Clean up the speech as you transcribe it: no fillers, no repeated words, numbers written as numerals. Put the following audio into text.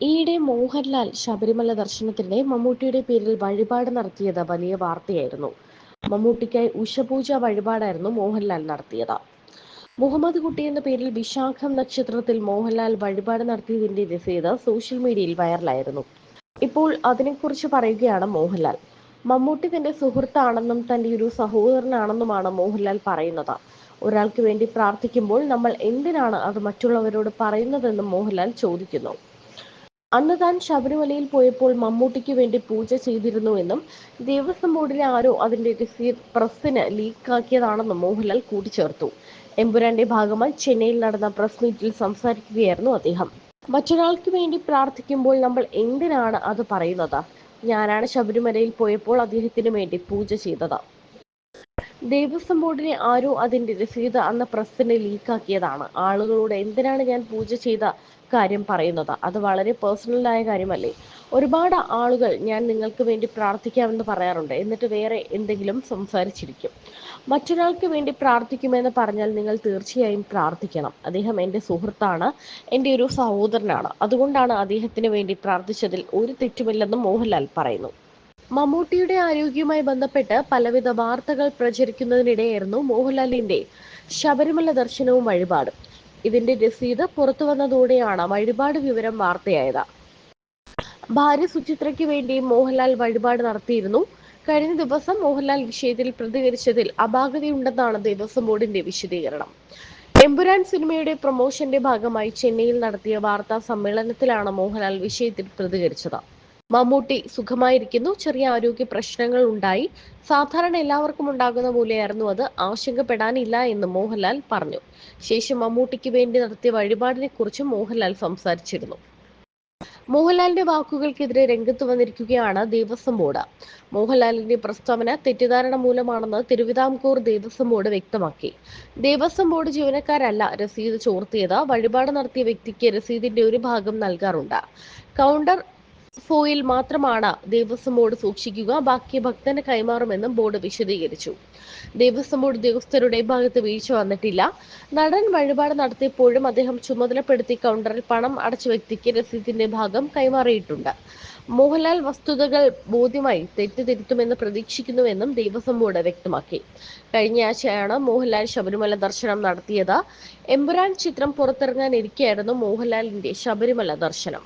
ഈയിടെ മോഹൻലാൽ ശബരിമല ദർശനത്തിനിടെ മമ്മൂട്ടിയുടെ പേരിൽ വഴിപാട് നടത്തിയത് വലിയ വാർത്തയായിരുന്നു. മമ്മൂട്ടിക്കായി ഉഷപൂജ വഴിപാടായിരുന്നു മോഹൻലാൽ നടത്തിയത്. മുഹമ്മദ് കുട്ടി എന്ന പേരിൽ വിശാഖം നക്ഷത്രത്തിൽ മോഹൻലാൽ വഴിപാട് നടത്തിയതിന്റെ രസീത് സോഷ്യൽ മീഡിയയിൽ വൈറലായിരുന്നു. ഇപ്പോൾ അതിനെക്കുറിച്ച് പറയുകയാണ് മോഹൻലാൽ. മമ്മൂട്ടി തന്റെ സുഹൃത്താണെന്നും തന്റെ ഒരു സഹോദരനാണെന്നുമാണ് മോഹൻലാൽ പറയുന്നത്. ഒരാൾക്ക് വേണ്ടി പ്രാർത്ഥിക്കുമ്പോൾ നമ്മൾ എന്തിനാണ് അത് മറ്റുള്ളവരോട് പറയുന്നതെന്നും മോഹൻലാൽ ചോദിക്കുന്നു. അന്ന് താൻ ശബരിമലയിൽ പോയപ്പോൾ മമ്മൂട്ടിക്ക് വേണ്ടി പൂജ ചെയ്തിരുന്നുവെന്നും ദേവസ്വം ബോർഡിലെ ആരോ അതിന്റെ രസീത് പ്രസിന് ലീക്കാക്കിയതാണെന്നും മോഹൻലാൽ കൂട്ടിച്ചേർത്തു. എമ്പുരാന്റെ ഭാഗമായി ചെന്നൈയിൽ നടന്ന പ്രസ് മീറ്റിൽ സംസാരിക്കുകയായിരുന്നു അദ്ദേഹം. മറ്റൊരാൾക്ക് വേണ്ടി പ്രാർത്ഥിക്കുമ്പോൾ നമ്മൾ എന്തിനാണ് അത് പറയുന്നത്? ഞാനാണ് ശബരിമലയിൽ പോയപ്പോൾ അദ്ദേഹത്തിന് വേണ്ടി പൂജ ചെയ്തത്. ദേവസ്വം ബോർഡിലെ ആരോ അതിന്റെ രസീത് അന്ന് പ്രസിന് ലീക്കാക്കിയതാണ്. ആളുകളോട് എന്തിനാണ് ഞാൻ പൂജ ചെയ്ത കാര്യം പറയുന്നത്? അത് വളരെ പേഴ്സണലായ കാര്യമല്ലേ? ഒരുപാട് ആളുകൾ ഞാൻ നിങ്ങൾക്ക് വേണ്ടി പ്രാർത്ഥിക്കാമെന്ന് പറയാറുണ്ട്, എന്നിട്ട് വേറെ എന്തെങ്കിലും സംസാരിച്ചിരിക്കും. മറ്റൊരാൾക്ക് വേണ്ടി പ്രാർത്ഥിക്കുമെന്ന് പറഞ്ഞാൽ നിങ്ങൾ തീർച്ചയായും പ്രാർത്ഥിക്കണം. അദ്ദേഹം എൻ്റെ സുഹൃത്താണ്, എൻ്റെ ഒരു സഹോദരനാണ്. അതുകൊണ്ടാണ് അദ്ദേഹത്തിന് വേണ്ടി പ്രാർത്ഥിച്ചതിൽ ഒരു തെറ്റുമില്ലെന്നും മോഹൻലാൽ പറയുന്നു. മമ്മൂട്ടിയുടെ ആരോഗ്യവുമായി ബന്ധപ്പെട്ട് പലവിധ വാർത്തകൾ പ്രചരിക്കുന്നതിനിടെയായിരുന്നു മോഹൻലാലിന്റെ ശബരിമല ദർശനവും വഴിപാടും. ഇതിന്റെ രസീത് പുറത്തു വന്നതോടെയാണ് വഴിപാട് വിവരം വാർത്തയായത്. ഭാര്യ സുചിത്രയ്ക്ക് വേണ്ടി മോഹൻലാൽ വഴിപാട് നടത്തിയിരുന്നു. കഴിഞ്ഞ ദിവസം മോഹൻലാൽ വിഷയത്തിൽ പ്രതികരിച്ചതിൽ അപാകതയുണ്ടെന്നാണ് ദേവസ്വം ബോർഡിന്റെ വിശദീകരണം. എമ്പുരാൻ സിനിമയുടെ പ്രൊമോഷന്റെ ഭാഗമായി ചെന്നൈയിൽ നടത്തിയ വാർത്താ സമ്മേളനത്തിലാണ് മോഹൻലാൽ വിഷയത്തിൽ പ്രതികരിച്ചത്. മമ്മൂട്ടി സുഖമായിരിക്കുന്നു, ചെറിയ ആരോഗ്യ പ്രശ്നങ്ങൾ ഉണ്ടായി, സാധാരണ എല്ലാവർക്കും ഉണ്ടാകുന്ന പോലെയായിരുന്നു അത്, ആശങ്കപ്പെടാനില്ല എന്ന് മോഹൻലാൽ പറഞ്ഞു. ശേഷം മമ്മൂട്ടിക്ക് വേണ്ടി നടത്തിയ വഴിപാടിനെ കുറിച്ച് മോഹൻലാൽ സംസാരിച്ചിരുന്നു. മോഹൻലാലിന്റെ വാക്കുകൾക്കെതിരെ രംഗത്ത് വന്നിരിക്കുകയാണ് ദേവസ്വം ബോർഡ്. മോഹൻലാലിന്റെ പ്രസ്താവന തെറ്റിദ്ധാരണ മൂലമാണെന്ന് തിരുവിതാംകൂർ ദേവസ്വം ബോർഡ് വ്യക്തമാക്കി. ദേവസ്വം ബോർഡ് ജീവനക്കാരല്ല രസീത് ചോർത്തിയത്. വഴിപാട് നടത്തിയ വ്യക്തിക്ക് രസീതിന്റെ ഒരു ഭാഗം നൽകാറുണ്ട്. കൗണ്ടർ ഫോയിൽ മാത്രമാണ് ദേവസ്വം ബോർഡ് സൂക്ഷിക്കുക, ബാക്കി ഭക്തന് കൈമാറുമെന്നും ബോർഡ് വിശദീകരിച്ചു. ദേവസ്വം ബോർഡ് ഉദ്യോഗസ്ഥരുടെ ഭാഗത്ത് വീഴ്ച വന്നിട്ടില്ല. നടൻ വഴിപാട് നടത്തിയപ്പോഴും അദ്ദേഹം ചുമതലപ്പെടുത്തി കൗണ്ടറിൽ പണം അടച്ച വ്യക്തിക്ക് രസീതിന്റെ ഭാഗം കൈമാറിയിട്ടുണ്ട്. മോഹൻലാൽ വസ്തുതകൾ ബോധ്യമായി തെറ്റ് തിരുത്തുമെന്ന് പ്രതീക്ഷിക്കുന്നുവെന്നും ദേവസ്വം ബോർഡ് വ്യക്തമാക്കി. കഴിഞ്ഞയാഴ്ചയാണ് മോഹൻലാൽ ശബരിമല ദർശനം നടത്തിയത്. എമ്പുരാൻ ചിത്രം പുറത്തിറങ്ങാനിരിക്കെയായിരുന്നു മോഹൻലാലിന്റെ ശബരിമല ദർശനം.